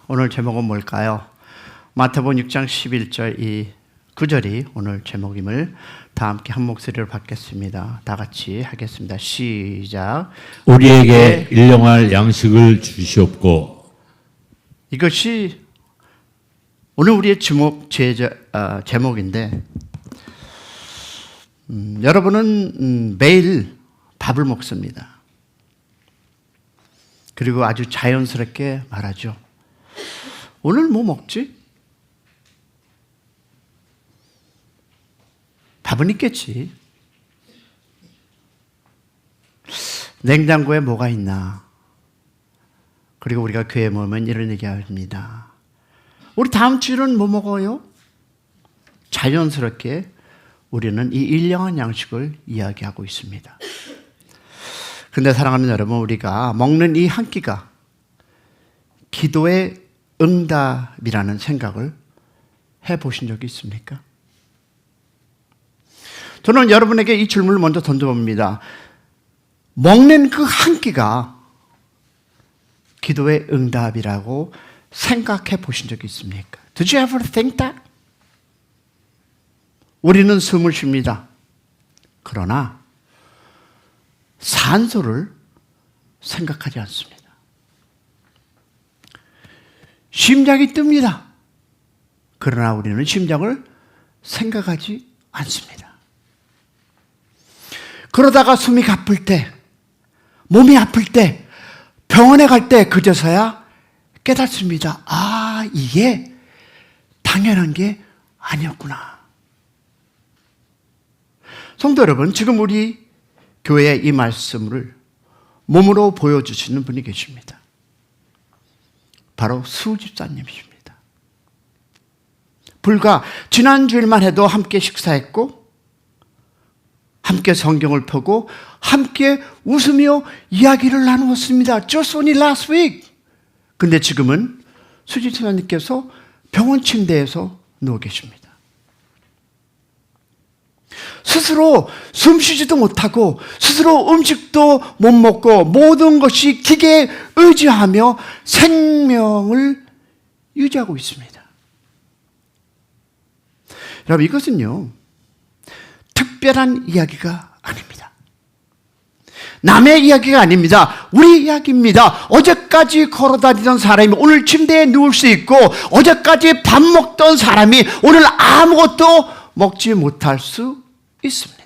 오늘 제목은 뭘까요? 마태복음 6장 11절 이 9절이 오늘 제목임을 다 함께 한 목소리로 받겠습니다. 다 같이 하겠습니다. 시작. 우리에게 일용할 양식을 주시옵고. 이것이 오늘 우리의 제목인데 여러분은 매일 밥을 먹습니다. 그리고 아주 자연스럽게 말하죠. 오늘 뭐 먹지? 밥은 있겠지. 냉장고에 뭐가 있나? 그리고 우리가 교회에 모이면 이런 얘기 합니다. 우리 다음 주는 뭐 먹어요? 자연스럽게 우리는 이 일용할 양식을 이야기하고 있습니다. 그런데 사랑하는 여러분, 우리가 먹는 이 한 끼가 기도의 응답이라는 생각을 해보신 적이 있습니까? 저는 여러분에게 이 질문을 먼저 던져봅니다. 먹는 그 한 끼가 기도의 응답이라고 생각해 보신 적이 있습니까? Did you ever think that? 우리는 숨을 쉽니다. 그러나 산소를 생각하지 않습니다. 심장이 뜹니다. 그러나 우리는 심장을 생각하지 않습니다. 그러다가 숨이 가쁠 때, 몸이 아플 때, 병원에 갈 때 그제서야 깨닫습니다. 아, 이게 당연한 게 아니었구나. 성도 여러분, 지금 우리 교회의 이 말씀을 몸으로 보여주시는 분이 계십니다. 바로 수 집사님이십니다. 불과 지난주일만 해도 함께 식사했고 함께 성경을 펴고 함께 웃으며 이야기를 나누었습니다. Just only last week. 근데 지금은 수 집사님께서 병원 침대에서 누워 계십니다. 스스로 숨쉬지도 못하고 스스로 음식도 못 먹고 모든 것이 기계에 의지하며 생명을 유지하고 있습니다. 여러분, 이것은요 특별한 이야기가 아닙니다. 남의 이야기가 아닙니다. 우리 이야기입니다. 어제까지 걸어다니던 사람이 오늘 침대에 누울 수 있고 어제까지 밥 먹던 사람이 오늘 아무것도 먹지 못할 수 있습니다.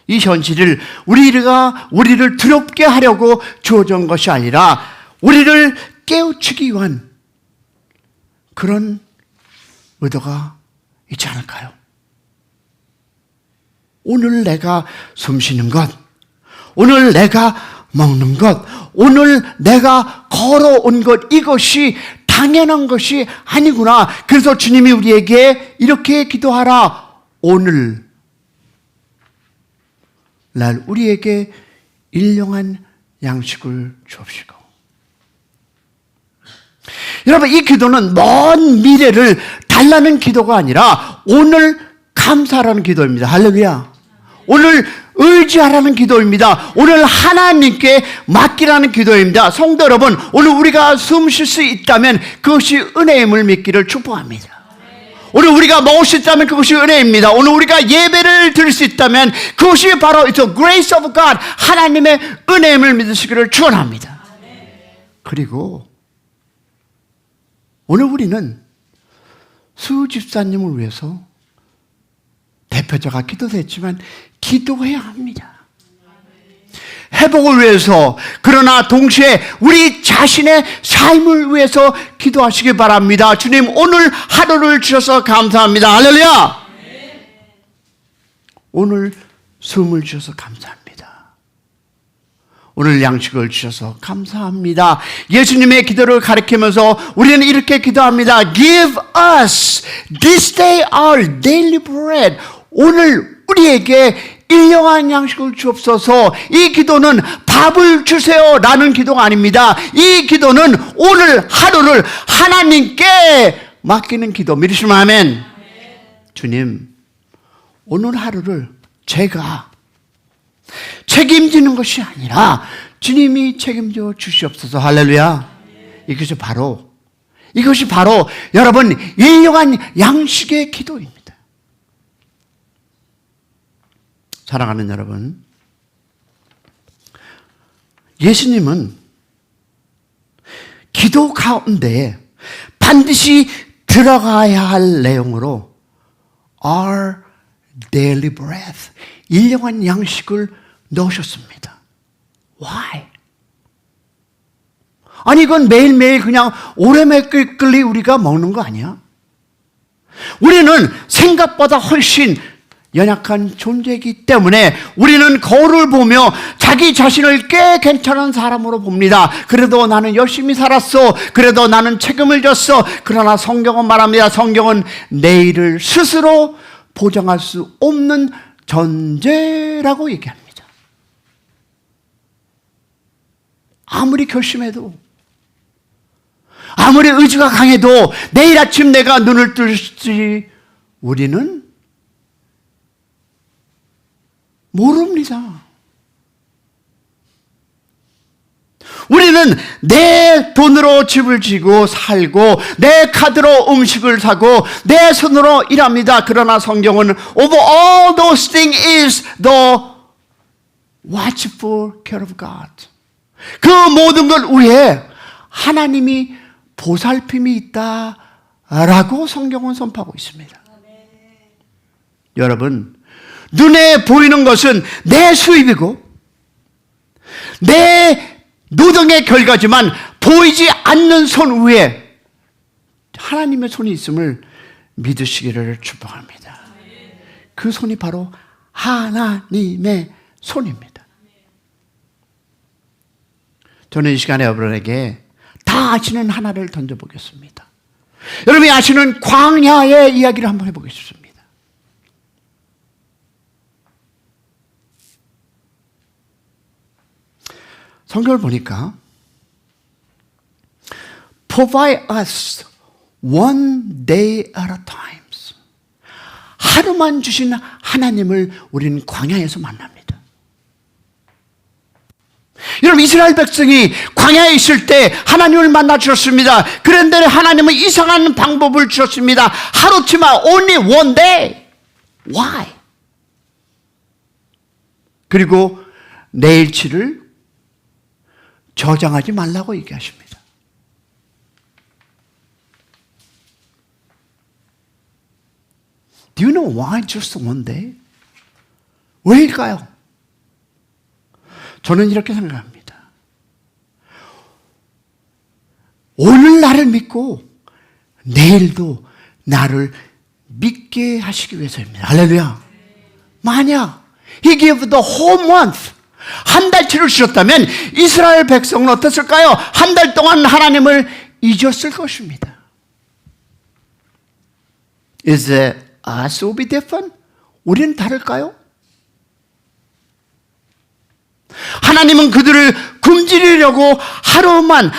이 현실을 우리를 두렵게 하려고 주어진 것이 아니라 우리를 깨우치기 위한 그런 의도가 있지 않을까요? 오늘 내가 숨쉬는 것, 오늘 내가 먹는 것, 오늘 내가 걸어온 것, 이것이 당연한 것이 아니구나. 그래서 주님이 우리에게 이렇게 기도하라. 오늘 날 우리에게 일용한 양식을 주옵시고. 여러분, 이 기도는 먼 미래를 달라는 기도가 아니라 오늘 감사하라는 기도입니다. 할렐루야. 오늘 의지하라는 기도입니다. 오늘 하나님께 맡기라는 기도입니다. 성도 여러분, 오늘 우리가 숨 쉴 수 있다면 그것이 은혜임을 믿기를 축복합니다. 오늘 우리가 먹을 수 있다면 그것이 은혜입니다. 오늘 우리가 예배를 드릴 수 있다면 그것이 바로 It's the grace of God, 하나님의 은혜임을 믿으시기를 축원합니다. 그리고 오늘 우리는 수 집사님을 위해서 대표자가 기도했지만 기도해야 합니다. 회복을 위해서, 그러나 동시에 우리 자신의 삶을 위해서 기도하시기 바랍니다. 주님, 오늘 하루를 주셔서 감사합니다. 할렐루야. 오늘 숨을 주셔서 감사합니다. 오늘 양식을 주셔서 감사합니다. 예수님의 기도를 가리키면서 우리는 이렇게 기도합니다. Give us this day our daily bread. 오늘 우리에게 일용한 양식을 주옵소서. 이 기도는 밥을 주세요 라는 기도가 아닙니다. 이 기도는 오늘 하루를 하나님께 맡기는 기도. 믿으시면 아멘. 주님, 오늘 하루를 제가 책임지는 것이 아니라 주님이 책임져 주시옵소서. 할렐루야. 이것이 바로 여러분 일용한 양식의 기도입니다. 사랑하는 여러분, 예수님은 기도 가운데 반드시 들어가야 할 내용으로 Our daily bread, 일용한 양식을 넣으셨습니다. Why? 아니 이건 매일매일 그냥 오래매끌끌리 우리가 먹는 거 아니야? 우리는 생각보다 훨씬 연약한 존재이기 때문에 우리는 거울을 보며 자기 자신을 꽤 괜찮은 사람으로 봅니다. 그래도 나는 열심히 살았어. 그래도 나는 책임을 졌어. 그러나 성경은 말합니다. 성경은 내일을 스스로 보장할 수 없는 존재라고 얘기합니다. 아무리 결심해도, 아무리 의지가 강해도 내일 아침 내가 눈을 뜰지 우리는 모릅니다. 우리는 내 돈으로 집을 지고 살고 내 카드로 음식을 사고 내 손으로 일합니다. 그러나 성경은 over all those things is the watchful care of God. 그 모든 걸 위해 하나님이 보살핌이 있다라고 성경은 선포하고 있습니다. 여러분, 눈에 보이는 것은 내 수입이고 내 노동의 결과지만 보이지 않는 손 위에 하나님의 손이 있음을 믿으시기를 축복합니다. 그 손이 바로 하나님의 손입니다. 저는 이 시간에 여러분에게 다 아시는 하나를 던져보겠습니다. 여러분이 아시는 광야의 이야기를 한번 해보겠습니다. 성경을 보니까 Provide us one day at a time. 하루만 주신 하나님을 우리는 광야에서 만납니다. 여러분, 이스라엘 백성이 광야에 있을 때 하나님을 만나 주셨습니다. 그런데 하나님은 이상한 방법을 주셨습니다. 하루치만 only one day. Why? 그리고 내일치를 저장하지 말라고 얘기하십니다. Do you know why just one day? 왜일까요? 저는 이렇게 생각합니다. 오늘 나를 믿고 내일도 나를 믿게 하시기 위해서입니다. 할렐루야. 만약 He gave the whole month, 한 달치를 주셨다면 이스라엘 백성은 어땠을까요? 한 달 동안 하나님을 잊었을 것입니다. Is it us will be different? 우리는 다를까요? 하나님은 그들을 굶주리려고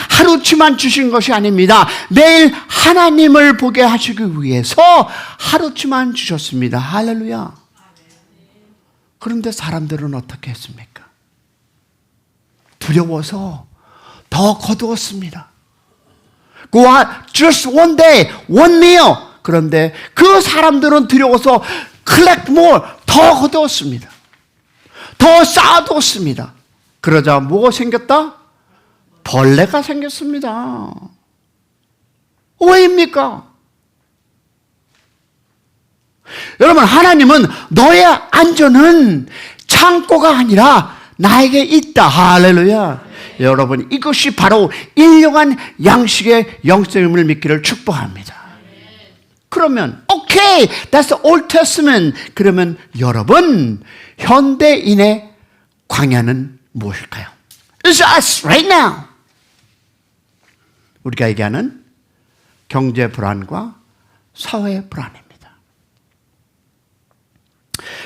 하루치만 주신 것이 아닙니다. 매일 하나님을 보게 하시기 위해서 하루치만 주셨습니다. 할렐루야. 그런데 사람들은 어떻게 했습니까? 두려워서 더 거두었습니다. Just one day, one meal. 그런데 그 사람들은 두려워서 collect more, 더 거두었습니다. 더 쌓아두었습니다. 그러자 뭐가 생겼다? 벌레가 생겼습니다. 왜입니까? 여러분, 하나님은 너의 안전은 창고가 아니라 나에게 있다. 할렐루야. 여러분, 이것이 바로 일용한 양식의 영성임을 믿기를 축복합니다. 그러면 오케이, that's the Old Testament. 그러면 여러분, 현대인의 광야는 무엇일까요? It's us right now. 우리가 얘기하는 경제 불안과 사회 불안입니다.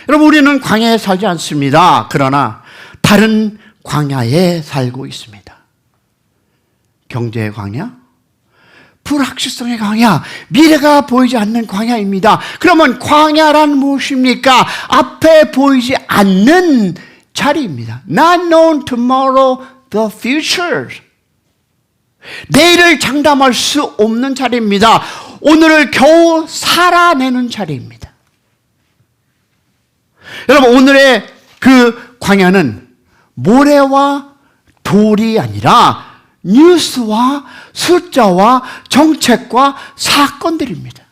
여러분, 우리는 광야에 살지 않습니다. 그러나 다른 광야에 살고 있습니다. 경제의 광야, 불확실성의 광야, 미래가 보이지 않는 광야입니다. 그러면 광야란 무엇입니까? 앞에 보이지 않는 자리입니다. Not known tomorrow the future. 내일을 장담할 수 없는 자리입니다. 오늘을 겨우 살아내는 자리입니다. 여러분, 오늘의 그 광야는 모래와 돌이 아니라 뉴스와 숫자와 정책과 사건들입니다.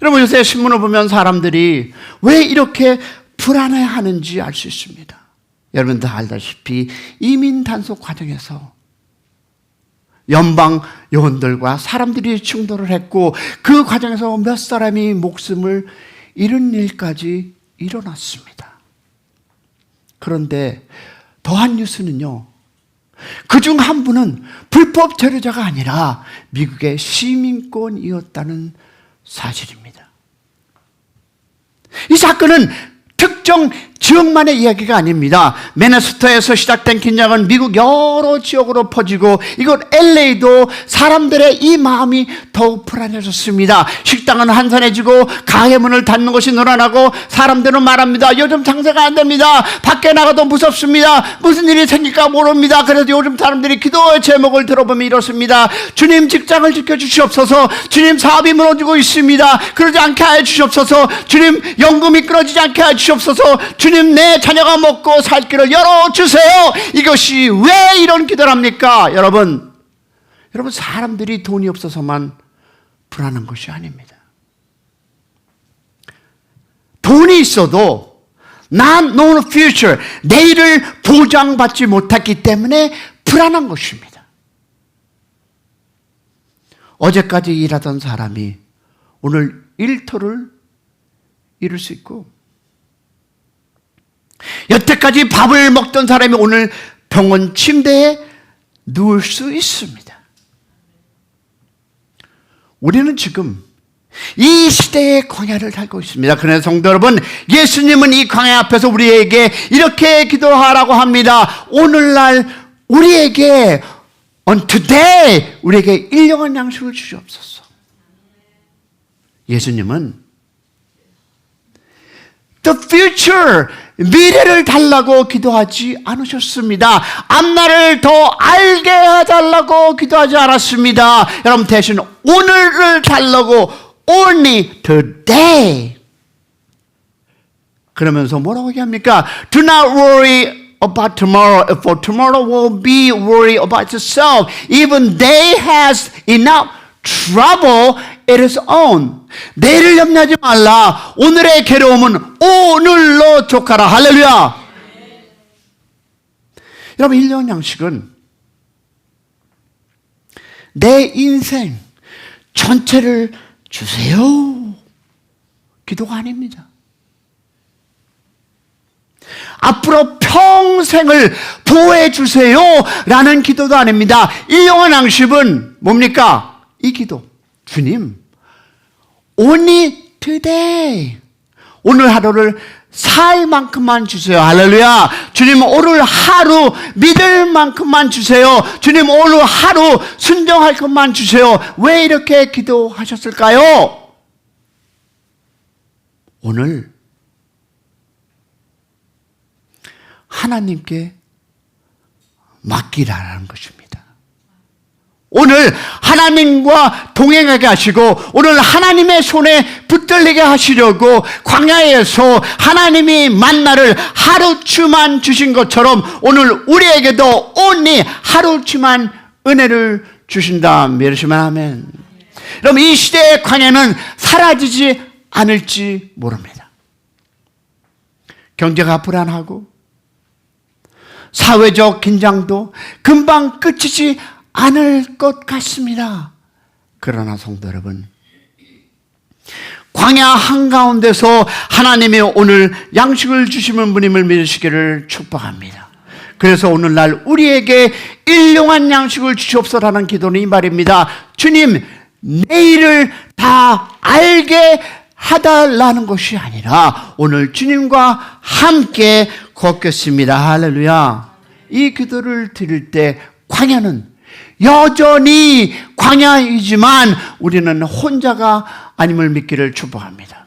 여러분, 요새 신문을 보면 사람들이 왜 이렇게 불안해하는지 알 수 있습니다. 여러분 다 알다시피 이민 단속 과정에서 연방 요원들과 사람들이 충돌을 했고 그 과정에서 몇 사람이 목숨을 잃은 일까지 일어났습니다. 그런데 더한 뉴스는요, 그중 한 분은 불법 체류자가 아니라 미국의 시민권이었다는 사실입니다. 이 사건은 특정 지역만의 이야기가 아닙니다. 미네소타에서 시작된 긴장은 미국 여러 지역으로 퍼지고 이곳 LA도 사람들의 이 마음이 더욱 불안해졌습니다. 식당은 한산해지고 가게 문을 닫는 것이 늘어나고 사람들은 말합니다. 요즘 장사가 안 됩니다. 밖에 나가도 무섭습니다. 무슨 일이 생길까 모릅니다. 그래서 요즘 사람들이 기도의 제목을 들어보면 이렇습니다. 주님, 직장을 지켜주시옵소서. 주님, 사업이 무너지고 있습니다. 그러지 않게 하여 주시옵소서. 주님, 연금이 끊어지지 않게 하여 주시옵소서. 주님, 내 자녀가 먹고 살 길을 열어주세요. 이것이 왜 이런 기도를 합니까? 여러분, 사람들이 돈이 없어서만 불안한 것이 아닙니다. 돈이 있어도 not known future, 내일을 보장받지 못했기 때문에 불안한 것입니다. 어제까지 일하던 사람이 오늘 일터를 잃을 수 있고, 여태까지 밥을 먹던 사람이 오늘 병원 침대에 누울 수 있습니다. 우리는 지금 이 시대의 광야를 살고 있습니다. 그래서 성도 여러분, 예수님은 이 광야 앞에서 우리에게 이렇게 기도하라고 합니다. 오늘날 우리에게 on today 우리에게 일용할 양식을 주시옵소서. 예수님은 the future, 미래를 달라고 기도하지 않으셨습니다. 앞날을 더 알게 해달라고 기도하지 않았습니다. 여러분, 대신 오늘을 달라고 only today. 그러면서 뭐라고 얘기합니까? Do not worry about tomorrow, for tomorrow will be worry about itself. Even day has enough trouble it is own. 내일을 염려하지 말라. 오늘의 괴로움은 오늘로 족하라. 할렐루야. 여러분, 일용 양식은 내 인생 전체를 주세요. 기도가 아닙니다. 앞으로 평생을 보호해 주세요 라는 기도도 아닙니다. 일용할 양식은 뭡니까? 이 기도. 주님, only today, 오늘 하루를 살 만큼만 주세요. 할렐루야. 주님, 오늘 하루 믿을 만큼만 주세요. 주님, 오늘 하루 순종할 것만 주세요. 왜 이렇게 기도하셨을까요? 오늘 하나님께 맡기라는 것입니다. 오늘 하나님과 동행하게 하시고 오늘 하나님의 손에 붙들리게 하시려고 광야에서 하나님이 만나를 하루치만 주신 것처럼 오늘 우리에게도 only 하루치만 은혜를 주신다. 믿으시면 아멘. 여러분, 이 시대의 광야는 사라지지 않을지 모릅니다. 경제가 불안하고 사회적 긴장도 금방 끝이지 않을 것 같습니다. 그러나 성도 여러분, 광야 한가운데서 하나님이 오늘 양식을 주시는 분임을 믿으시기를 축복합니다. 그래서 오늘날 우리에게 일용한 양식을 주시옵소서라는 기도는 이 말입니다. 주님, 내일을 다 알게 해달라는 것이 아니라 오늘 주님과 함께 걷겠습니다. 할렐루야. 이 기도를 드릴 때 광야는 여전히 광야이지만 우리는 혼자가 아님을 믿기를 축복합니다.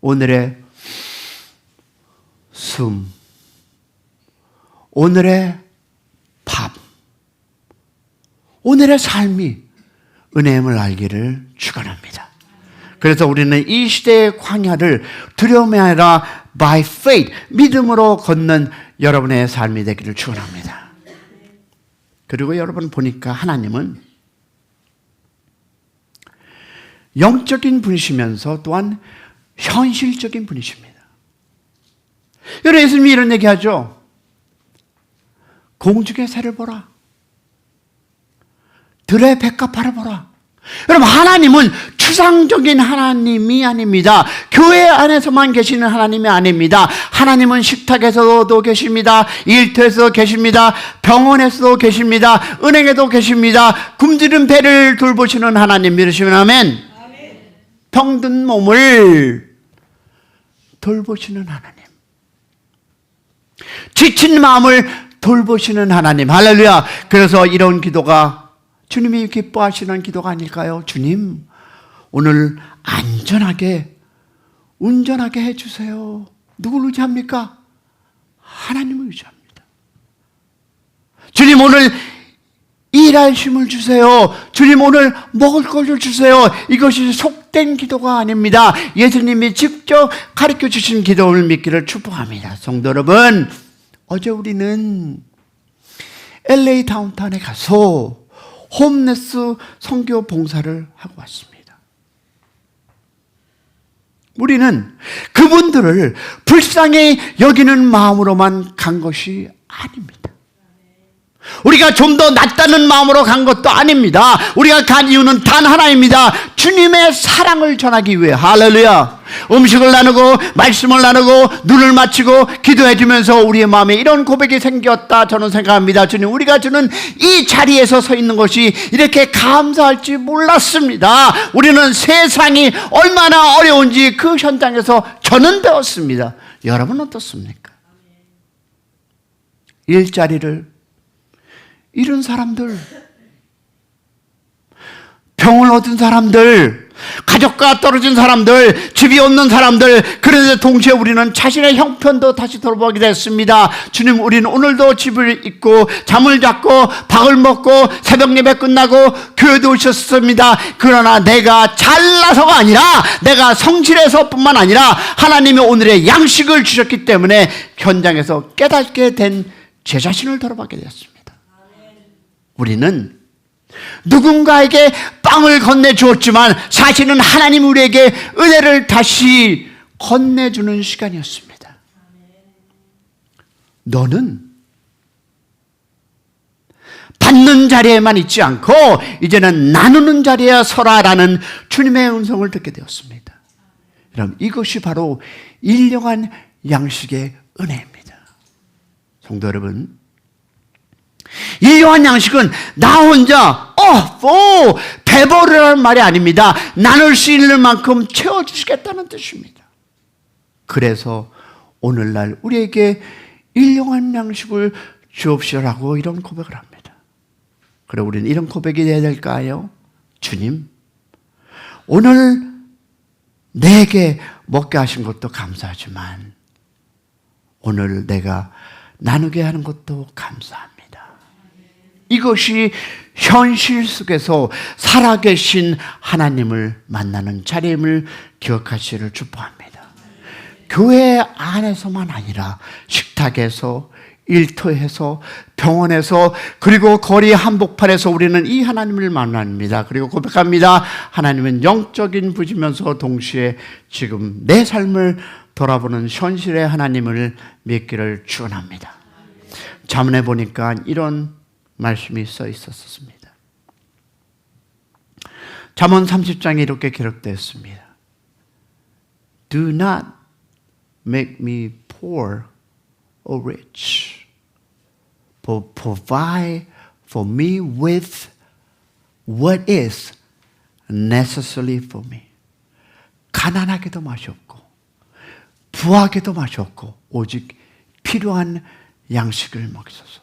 오늘의 숨, 오늘의 밥, 오늘의 삶이 은혜임을 알기를 축원합니다. 그래서 우리는 이 시대의 광야를 두려움이 아니라 by faith, 믿음으로 걷는 여러분의 삶이 되기를 축원합니다. 그리고 여러분 보니까 하나님은 영적인 분이시면서 또한 현실적인 분이십니다. 여러분, 예수님이 이런 얘기하죠. 공중의 새를 보라. 들의 백합화를 보라. 여러분, 하나님은 추상적인 하나님이 아닙니다. 교회 안에서만 계시는 하나님이 아닙니다. 하나님은 식탁에서도 계십니다. 일터에서도 계십니다. 병원에서도 계십니다. 은행에도 계십니다. 굶주린 배를 돌보시는 하나님 믿으시면 아멘. 병든 몸을 돌보시는 하나님, 지친 마음을 돌보시는 하나님. 할렐루야. 그래서 이런 기도가 주님이 기뻐하시는 기도가 아닐까요? 주님, 오늘 안전하게 운전하게 해주세요. 누구를 의지합니까? 하나님을 의지합니다. 주님, 오늘 일할 힘을 주세요. 주님, 오늘 먹을 것을 주세요. 이것이 속된 기도가 아닙니다. 예수님이 직접 가르쳐 주신 기도를 믿기를 축복합니다. 성도 여러분, 어제 우리는 LA 다운타운에 가서 홈레스 선교 봉사를 하고 왔습니다. 우리는 그분들을 불쌍히 여기는 마음으로만 간 것이 아닙니다. 우리가 좀 더 낫다는 마음으로 간 것도 아닙니다. 우리가 간 이유는 단 하나입니다. 주님의 사랑을 전하기 위해. 할렐루야. 음식을 나누고 말씀을 나누고 눈을 맞추고 기도해 주면서 우리의 마음에 이런 고백이 생겼다 저는 생각합니다. 주님, 우리가 주는 이 자리에서 서 있는 것이 이렇게 감사할지 몰랐습니다. 우리는 세상이 얼마나 어려운지 그 현장에서 저는 배웠습니다. 여러분 어떻습니까? 일자리를 잃은 사람들, 병을 얻은 사람들, 가족과 떨어진 사람들, 집이 없는 사람들, 그런데 동시에 우리는 자신의 형편도 다시 돌아보게 됐습니다. 주님, 우리는 오늘도 집을 잊고 잠을 잡고 밥을 먹고 새벽 예배 끝나고 교회도 오셨습니다. 그러나 내가 잘나서가 아니라 내가 성실해서뿐만 아니라 하나님이 오늘의 양식을 주셨기 때문에 현장에서 깨닫게 된 제 자신을 돌아보게 되었습니다. 우리는 누군가에게 빵을 건네주었지만 사실은 하나님 우리에게 은혜를 다시 건네주는 시간이었습니다. 너는 받는 자리에만 있지 않고 이제는 나누는 자리에 서라라는 주님의 음성을 듣게 되었습니다. 여러분, 이것이 바로 일용한 양식의 은혜입니다. 성도 여러분, 일용한 양식은 나 혼자 배부르라는 말이 아닙니다. 나눌 수 있는 만큼 채워주시겠다는 뜻입니다. 그래서 오늘날 우리에게 일용한 양식을 주옵시라고 이런 고백을 합니다. 그래, 우리는 이런 고백이 해야 될까요? 주님, 오늘 내게 먹게 하신 것도 감사하지만 오늘 내가 나누게 하는 것도 감사합니다. 이것이 현실 속에서 살아계신 하나님을 만나는 자리임을 기억하시기를 축복합니다. 교회 안에서만 아니라 식탁에서, 일터에서, 병원에서, 그리고 거리 한복판에서 우리는 이 하나님을 만납니다. 그리고 고백합니다. 하나님은 영적인 분이면서 동시에 지금 내 삶을 돌아보는 현실의 하나님을 믿기를 축원합니다. 잠언에 보니까 이런 말씀이 써 있었습니다. 잠언 30장에 이렇게 기록되어 있습니다. Do not make me poor or rich, but provide for me with what is necessary for me. 가난하게도 마시옵고 부하게도 마시옵고 오직 필요한 양식을 먹이소서.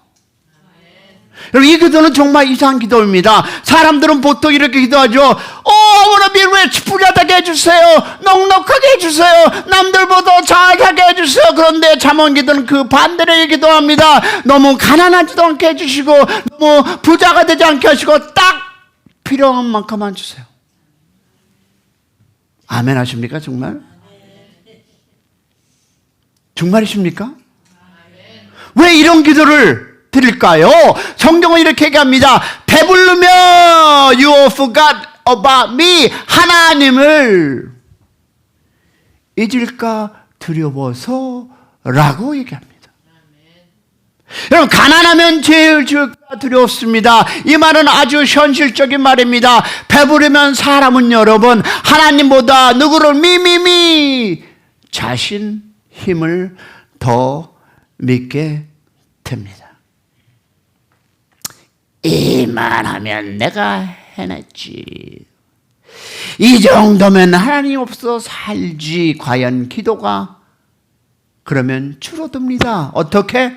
여러분, 이 기도는 정말 이상한 기도입니다. 사람들은 보통 이렇게 기도하죠. I wanna be rich. 부자되게 해주세요. 넉넉하게 해주세요. 남들보다 잘하게 해주세요. 그런데 잠언 기도는 그 반대로 기도합니다. 너무 가난하지도 않게 해주시고 너무 부자가 되지 않게 하시고 딱 필요한 만큼만 주세요. 아멘 하십니까? 정말? 정말이십니까? 왜 이런 기도를 드릴까요? 성경은 이렇게 얘기합니다. 배부르며 you forgot about me. 하나님을 잊을까 두려워서 라고 얘기합니다. 여러분, 가난하면 죄를 지을까 두렵습니다. 이 말은 아주 현실적인 말입니다. 배부르면 사람은 여러분 하나님보다 누구를 미미미 자신 힘을 더 믿게 됩니다. 이만하면 내가 해냈지. 이 정도면 하나님 없어 살지. 과연 기도가 그러면 줄어듭니다. 어떻게?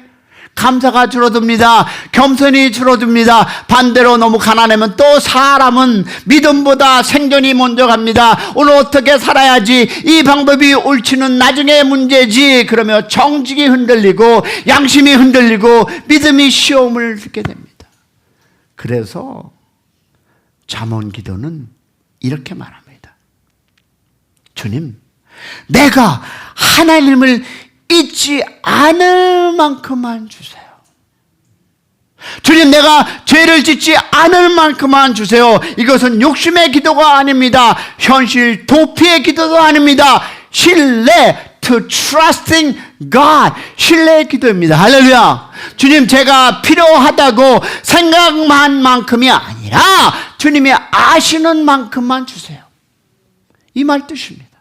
감사가 줄어듭니다. 겸손이 줄어듭니다. 반대로 너무 가난하면 또 사람은 믿음보다 생존이 먼저 갑니다. 오늘 어떻게 살아야지, 이 방법이 옳지는 나중에 문제지. 그러며 정직이 흔들리고 양심이 흔들리고 믿음이 시험을 듣게 됩니다. 그래서 잠언 기도는 이렇게 말합니다. 주님, 내가 하나님을 잊지 않을 만큼만 주세요. 주님, 내가 죄를 짓지 않을 만큼만 주세요. 이것은 욕심의 기도가 아닙니다. 현실 도피의 기도도 아닙니다. 신뢰, to trusting God, 신뢰의 기도입니다. 할렐루야. 주님, 제가 필요하다고 생각만 만큼이 아니라 주님이 아시는 만큼만 주세요. 이 말 뜻입니다.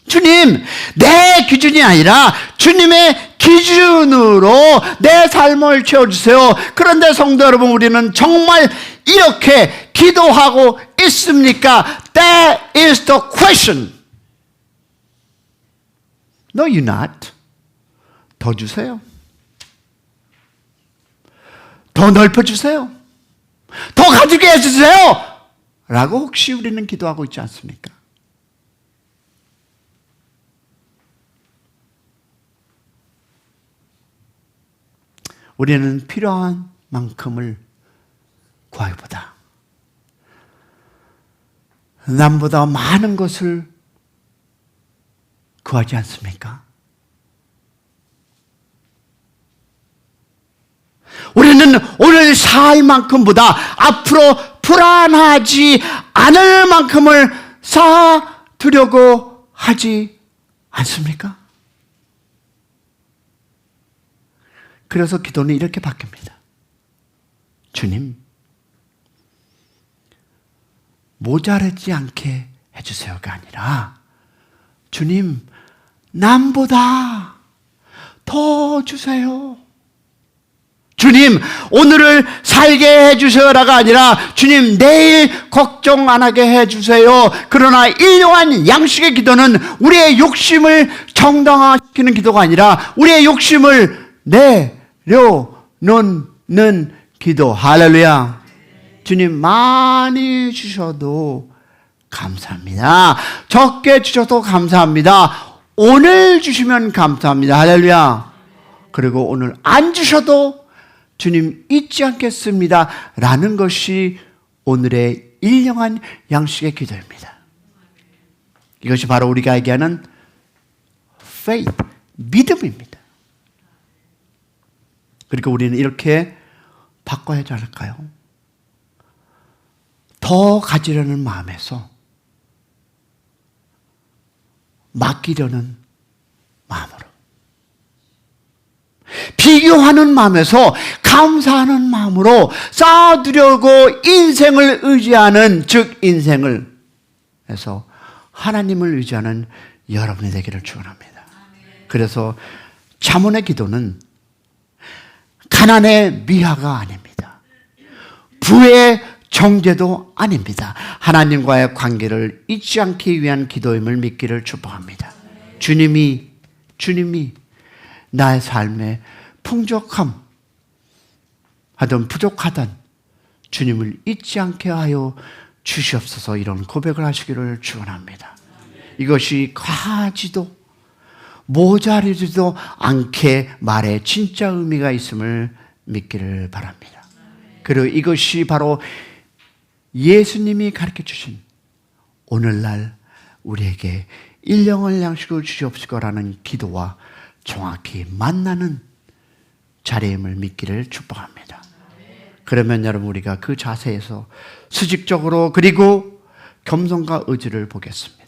주님, 내 기준이 아니라 주님의 기준으로 내 삶을 채워주세요. 그런데 성도 여러분, 우리는 정말 이렇게 기도하고 있습니까? That is the question. No, you're not. 더 주세요. 더 넓혀주세요. 더 가지게 해주세요. 라고 혹시 우리는 기도하고 있지 않습니까? 우리는 필요한 만큼을 구하기보다 남보다 많은 것을 구하지 않습니까? 우리는 오늘 살 만큼보다 앞으로 불안하지 않을 만큼을 쌓아두려고 하지 않습니까? 그래서 기도는 이렇게 바뀝니다. 주님, 모자라지 않게 해주세요가 아니라 주님, 남보다 더 주세요. 주님, 오늘을 살게 해주세요라가 아니라 주님, 내일 걱정 안 하게 해주세요. 그러나 일용한 양식의 기도는 우리의 욕심을 정당화시키는 기도가 아니라 우리의 욕심을 내려놓는 기도. 할렐루야. 주님, 많이 주셔도 감사합니다. 적게 주셔도 감사합니다. 오늘 주시면 감사합니다. 할렐루야. 그리고 오늘 안 주셔도 주님 잊지 않겠습니다. 라는 것이 오늘의 일용한 양식의 기도입니다. 이것이 바로 우리가 얘기하는 faith, 믿음입니다. 그러니까 우리는 이렇게 바꿔야 하지 않을까요? 더 가지려는 마음에서 맡기려는 마음으로, 비교하는 마음에서 감사하는 마음으로 쌓아두려고 인생을 의지하는, 즉 인생을 해서 하나님을 의지하는 여러분이 되기를 축원합니다. 그래서 잠언의 기도는 가난의 미화가 아닙니다. 부의 정죄도 아닙니다. 하나님과의 관계를 잊지 않기 위한 기도임을 믿기를 축복합니다. 주님이 나의 삶에 풍족함 하든 부족하든 주님을 잊지 않게 하여 주시옵소서. 이런 고백을 하시기를 축원합니다. 이것이 과하지도 모자르지도 않게 말에 진짜 의미가 있음을 믿기를 바랍니다. 그리고 이것이 바로 예수님이 가르쳐 주신 오늘날 우리에게 일용할 양식을 주시옵소서라는 기도와 정확히 만나는 자리임을 믿기를 축복합니다. 그러면 여러분 우리가 그 자세에서 수직적으로 그리고 겸손과 의지를 보겠습니다.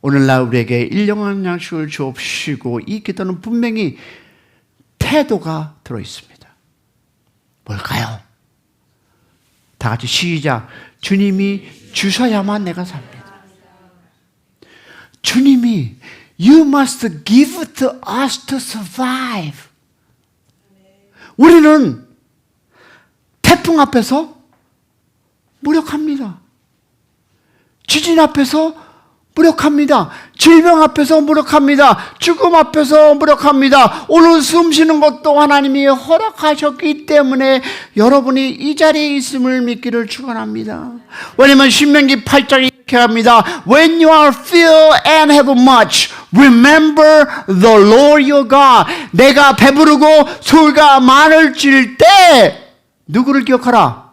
오늘날 우리에게 일용할 양식을 주옵시고 이 기도는 분명히 태도가 들어있습니다. 뭘까요? 다 같이 시작. 주님이 주셔야만 내가 삽니다. 주님이 You must give to us to survive. 우리는 태풍 앞에서 무력합니다. 지진 앞에서 무력합니다. 질병 앞에서 무력합니다. 죽음 앞에서 무력합니다. 오늘 숨 쉬는 것도 하나님이 허락하셨기 때문에 여러분이 이 자리에 있음을 믿기를 축원합니다. 왜냐하면 신명기 8장이 이렇게 합니다. When you are filled and have much, remember the Lord your God. 내가 배부르고 소유가 많을질 때 누구를 기억하라?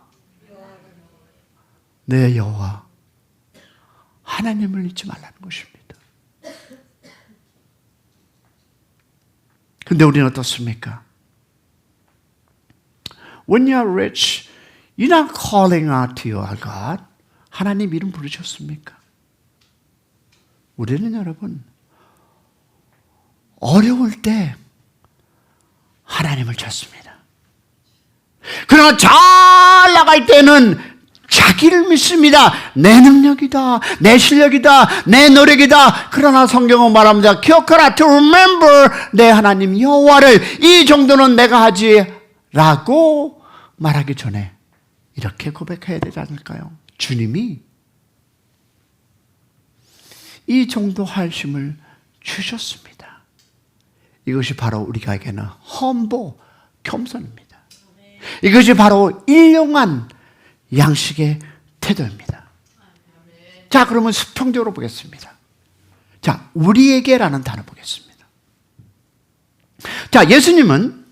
내 여호와 하나님을 잊지 말라는 것입니다. 근데 우리는 어떻습니까? When you are rich, you're not calling out to your God. 하나님 이름 부르셨습니까? 우리는 여러분 어려울 때 하나님을 찾습니다. 그러나 잘 나갈 때는 자기를 믿습니다. 내 능력이다, 내 실력이다, 내 노력이다. 그러나 성경은 말합니다. 기억하라, to remember 내 하나님 여호와를. 이 정도는 내가 하지 라고 말하기 전에 이렇게 고백해야 되지 않을까요? 주님이 이 정도 하심을 주셨습니다. 이것이 바로 우리에게는 humble, 겸손입니다. 이것이 바로 일용한 양식의 태도입니다. 자, 그러면 수평적으로 보겠습니다. 자, 우리에게라는 단어 보겠습니다. 자, 예수님은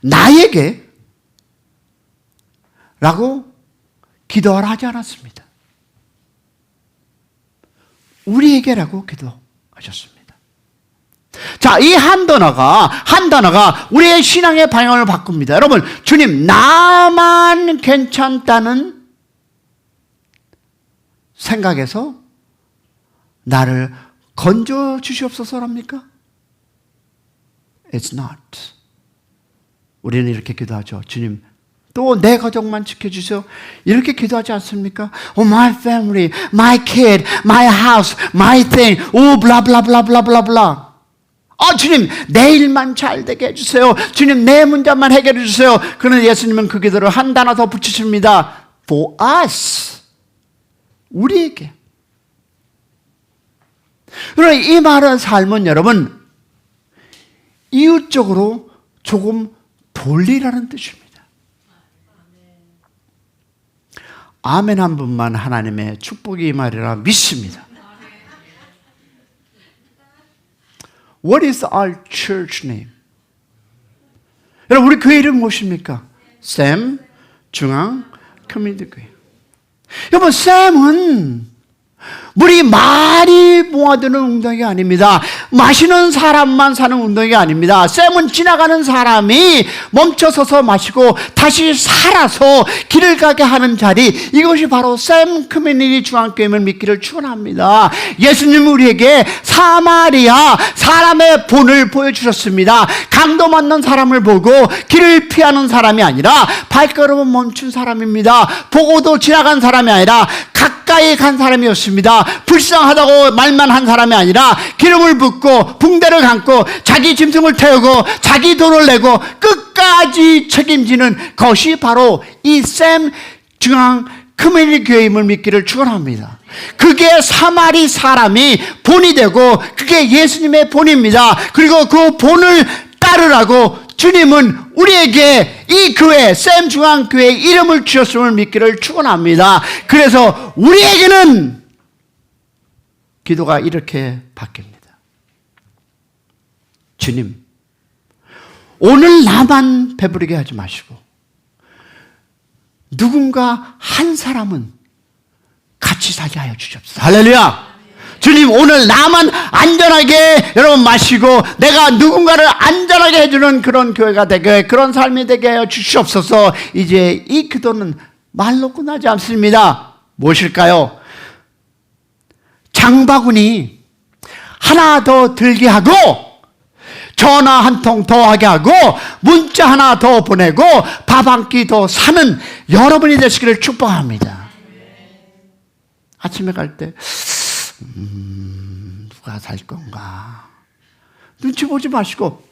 나에게 라고 기도하라 하지 않았습니다. 우리에게라고 기도하셨습니다. 자, 이 한 단어가 우리의 신앙의 방향을 바꿉니다. 여러분, 주님, 나만 괜찮다는 생각에서 나를 건져 주시옵소서랍니까? It's not. 우리는 이렇게 기도하죠. 주님, 또 내 가족만 지켜주세요. 이렇게 기도하지 않습니까? Oh, my family, my kid, my house, my thing, oh, blah, blah, blah, blah, blah, blah. 주님, 내 일만 잘 되게 해주세요. 주님, 내 문제만 해결해 주세요. 그러나 예수님은 그 기도를 한 단어 더 붙이십니다. For us. 우리에게. 그러나 이 말의 삶은 여러분, 이웃적으로 조금 돌리라는 뜻입니다. 아멘 한 분만 하나님의 축복이 이 말이라 믿습니다. What is our church name? 여러분, 우리 교회 이름 무엇입니까? 샘 중앙 커뮤니티 교회. 여러분, 샘은 물이 많이 모아드는 운동이 아닙니다. 마시는 사람만 사는 운동이 아닙니다. 샘은 지나가는 사람이 멈춰서서 마시고 다시 살아서 길을 가게 하는 자리, 이것이 바로 샘 커뮤니티 중앙교회임을 믿기를 축원합니다. 예수님은 우리에게 사마리아 사람의 본을 보여주셨습니다. 강도 맞는 사람을 보고 길을 피하는 사람이 아니라 발걸음을 멈춘 사람입니다. 보고도 지나간 사람이 아니라 가까이 간 사람이었습니다. 불쌍하다고 말만 한 사람이 아니라 기름을 붓고 붕대를 감고 자기 짐승을 태우고 자기 돈을 내고 끝까지 책임지는 것이 바로 이 샘 중앙 커뮤니티 교회임을 믿기를 축원합니다. 그게 사마리 사람이 본이 되고 그게 예수님의 본입니다. 그리고 그 본을 따르라고 주님은 우리에게 이 교회 샘중앙교회 이름을 주셨음을 믿기를 축원합니다. 그래서 우리에게는 기도가 이렇게 바뀝니다. 주님, 오늘 나만 배부르게 하지 마시고 누군가 한 사람은 같이 살게 하여 주시옵소서. 할렐루야. 주님, 오늘 나만 안전하게 여러분 마시고 내가 누군가를 안전하게 해주는 그런 교회가 되게, 그런 삶이 되게 하여 주시옵소서. 이제 이 기도는 말로 끝나지 않습니다. 무엇일까요? 장바구니 하나 더 들게 하고 전화 한 통 더 하게 하고 문자 하나 더 보내고 밥 한 끼 더 사는 여러분이 되시기를 축복합니다. 아침에 갈 때 누가 살 건가 눈치 보지 마시고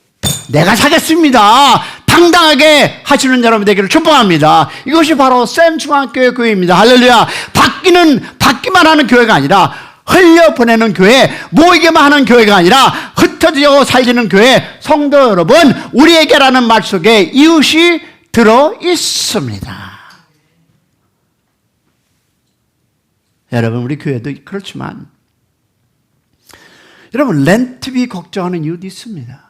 내가 사겠습니다 당당하게 하시는 여러분 되기를 축복합니다. 이것이 바로 샘중앙교회 교회입니다. 할렐루야. 받기만 하는 교회가 아니라 흘려보내는 교회, 모이게만 하는 교회가 아니라 흩어지고 살리는 교회. 성도 여러분, 우리에게라는 말 속에 이웃이 들어 있습니다. 여러분, 우리 교회도 그렇지만 여러분, 렌트비 걱정하는 이웃이 있습니다.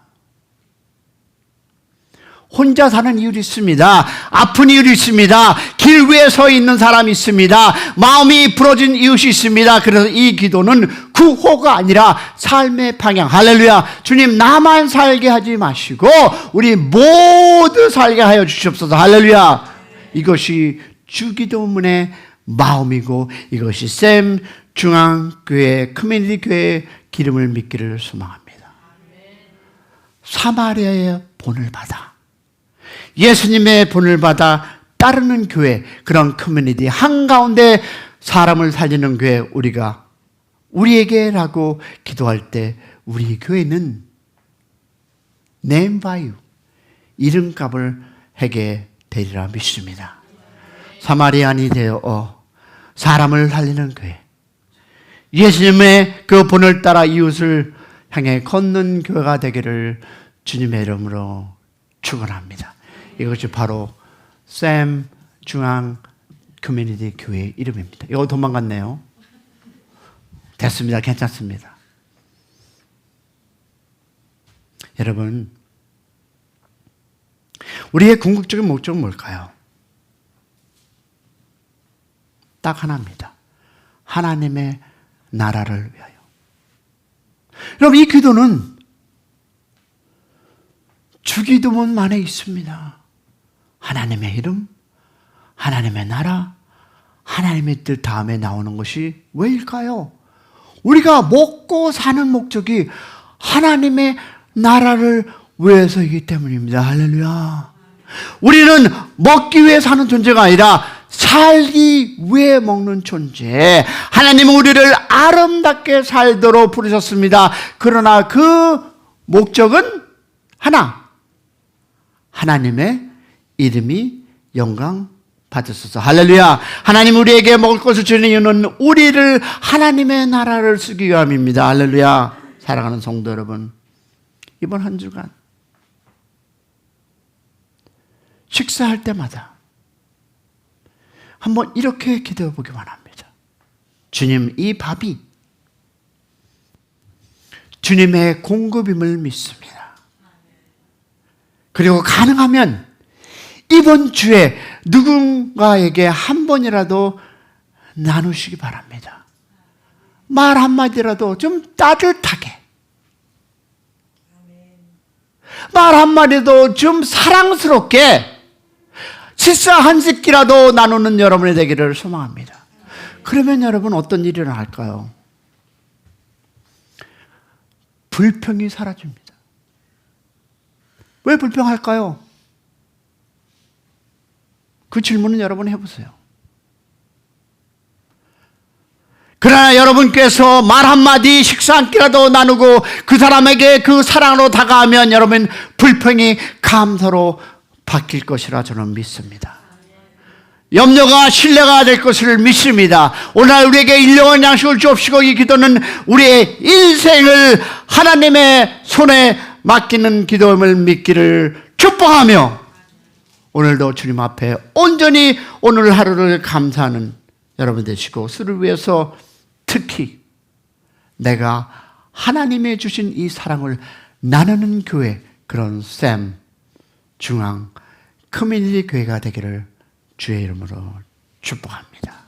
혼자 사는 이웃이 있습니다. 아픈 이웃이 있습니다. 길 위에 서 있는 사람이 있습니다. 마음이 부러진 이웃이 있습니다. 그래서 이 기도는 구호가 아니라 삶의 방향. 할렐루야. 주님, 나만 살게 하지 마시고 우리 모두 살게 하여 주시옵소서. 할렐루야. 이것이 주기도문의 마음이고 이것이 샘 중앙교회 커뮤니티 교회의 기름을 믿기를 소망합니다. 사마리아의 본을 받아 예수님의 본을 받아 따르는 교회, 그런 커뮤니티 한가운데 사람을 살리는 교회, 우리에게라고 기도할 때 우리 교회는 네임바유 이름값을 하게 되리라 믿습니다. 사마리안이 되어 사람을 살리는 교회, 예수님의 그 본을 따라 이웃을 향해 걷는 교회가 되기를 주님의 이름으로 축원합니다. 이것이 바로 샘 중앙 커뮤니티 교회의 이름입니다. 이거 도망갔네요. 됐습니다. 괜찮습니다. 여러분, 우리의 궁극적인 목적은 뭘까요? 딱 하나입니다. 하나님의 나라를 위하여. 여러분, 이 기도는 주기도문만에 있습니다. 하나님의 이름, 하나님의 나라, 하나님의 뜻 다음에 나오는 것이 왜일까요? 우리가 먹고 사는 목적이 하나님의 나라를 위해서이기 때문입니다. 할렐루야. 우리는 먹기 위해 사는 존재가 아니라 살기 위해 먹는 존재. 하나님은 우리를 아름답게 살도록 부르셨습니다. 그러나 그 목적은 하나, 하나님의 이름이 영광 받으소서. 할렐루야. 하나님 우리에게 먹을 것을 주는 이유는 우리를 하나님의 나라를 쓰기 위함입니다. 할렐루야. 사랑하는 성도 여러분, 이번 한 주간 식사할 때마다 한번 이렇게 기도해 보기 원합니다. 주님, 이 밥이 주님의 공급임을 믿습니다. 그리고 가능하면 이번 주에 누군가에게 한 번이라도 나누시기 바랍니다. 말 한마디라도 좀 따뜻하게, 말 한마디도 좀 사랑스럽게 식사 한 식기라도 나누는 여러분이 되기를 소망합니다. 그러면 여러분 어떤 일이 일어날까요? 불평이 사라집니다. 왜 불평할까요? 그 질문은 여러분 해보세요. 그러나 여러분께서 말 한마디 식사 한 끼라도 나누고 그 사람에게 그 사랑으로 다가가면 여러분 불평이 감사로 바뀔 것이라 저는 믿습니다. 염려가 신뢰가 될 것을 믿습니다. 오늘 우리에게 일용할 양식을 주옵시고, 이 기도는 우리의 인생을 하나님의 손에 맡기는 기도임을 믿기를 축복하며, 오늘도 주님 앞에 온전히 오늘 하루를 감사하는 여러분 되시고, 수를 위해서 특히 내가 하나님의 주신 이 사랑을 나누는 교회, 그런 샘 중앙 커뮤니티 교회가 되기를 주의 이름으로 축복합니다.